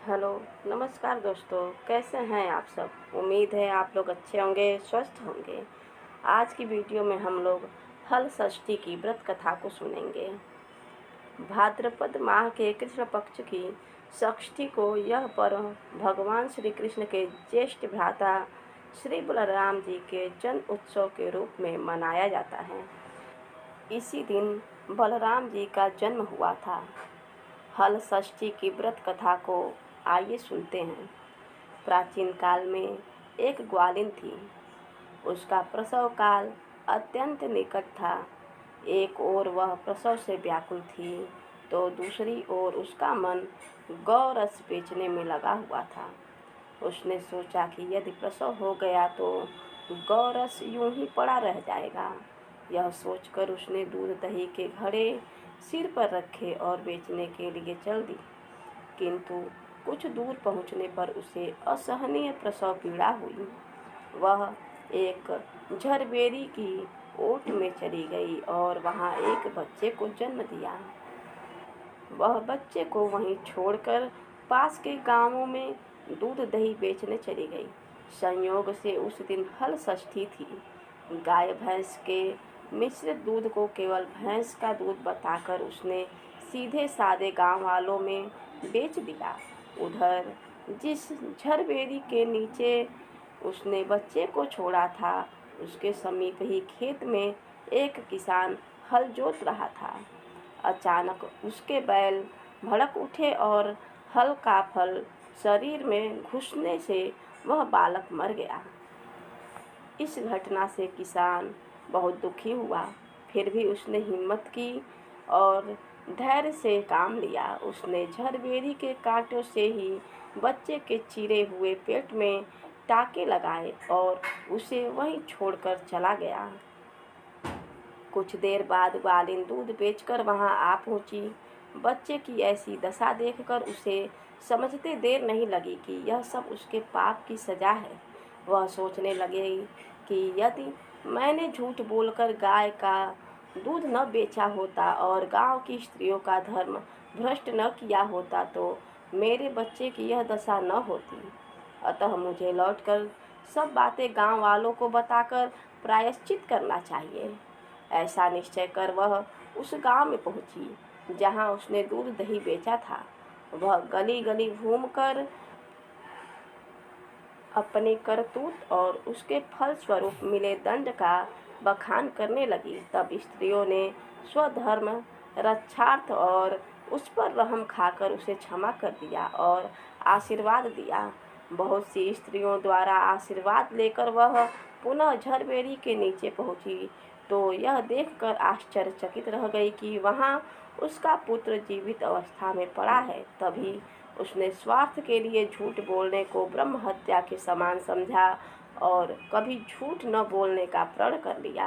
Hello, नमस्कार दोस्तों। कैसे हैं आप सब? उम्मीद है आप लोग अच्छे होंगे, स्वस्थ होंगे। आज की वीडियो में हम लोग हल षष्ठी की व्रत कथा को सुनेंगे। भाद्रपद माह के कृष्ण पक्ष की षष्ठी को यह पर्व भगवान श्री कृष्ण के ज्येष्ठ भ्राता श्री बलराम जी के जन्म उत्सव के रूप में मनाया जाता है। इसी दिन बलराम जी का जन्म हुआ था। हल षष्ठी की व्रत कथा को आइए सुनते हैं। प्राचीन काल में एक ग्वालिन थी। उसका प्रसव काल अत्यंत निकट था। एक ओर वह प्रसव से व्याकुल थी तो दूसरी ओर उसका मन गौरस बेचने में लगा हुआ था। उसने सोचा कि यदि प्रसव हो गया तो गौरस यूं ही पड़ा रह जाएगा। यह सोचकर उसने दूध दही के घड़े सिर पर रखे और बेचने के लिए चल दी। किंतु कुछ दूर पहुंचने पर उसे असहनीय प्रसव पीड़ा हुई। वह एक झरबेरी की ओट में चली गई और वहां एक बच्चे को जन्म दिया। वह बच्चे को वहीं छोड़कर पास के गांवों में दूध दही बेचने चली गई। संयोग से उस दिन हल षष्ठी थी। गाय भैंस के मिश्रित दूध को केवल भैंस का दूध बताकर उसने सीधे सादे गांव वालों में बेच दिया। उधर जिस झरबेरी के नीचे उसने बच्चे को छोड़ा था, उसके समीप ही खेत में एक किसान हल जोत रहा था। अचानक उसके बैल भड़क उठे और हल का फल शरीर में घुसने से वह बालक मर गया। इस घटना से किसान बहुत दुखी हुआ। फिर भी उसने हिम्मत की और धैर्य से काम लिया। उसने झरबेरी के कांटों से ही बच्चे के चिरे हुए पेट में टाके लगाए और उसे वहीं छोड़कर चला गया। कुछ देर बाद ग्वालिन दूध बेचकर वहां आ पहुंची। बच्चे की ऐसी दशा देखकर उसे समझते देर नहीं लगी कि यह सब उसके पाप की सजा है। वह सोचने लगे कि यदि मैंने झूठ बोलकर गाय का दूध न बेचा होता और गांव की स्त्रियों का धर्म भ्रष्ट न किया होता तो मेरे बच्चे की यह दशा न होती। अतः मुझे लौटकर सब बातें गांव वालों को बताकर प्रायश्चित करना चाहिए। ऐसा निश्चय कर वह उस गांव में पहुंची जहां उसने दूध दही बेचा था। वह गली गली घूमकर अपने करतूत और उसके फल स्वरूप मिले दंड का बखान करने लगी। तब स्त्रियों ने स्वधर्म रक्षार्थ और उस पर रहम खाकर उसे क्षमा कर दिया और आशीर्वाद दिया। बहुत सी स्त्रियों द्वारा आशीर्वाद लेकर वह पुनः झरबेरी के नीचे पहुंची तो यह देखकर आश्चर्यचकित रह गई कि वहां उसका पुत्र जीवित अवस्था में पड़ा है। तभी उसने स्वार्थ के लिए झूठ बोलने को ब्रह्म हत्या के समान समझा और कभी झूठ न बोलने का प्रण कर लिया।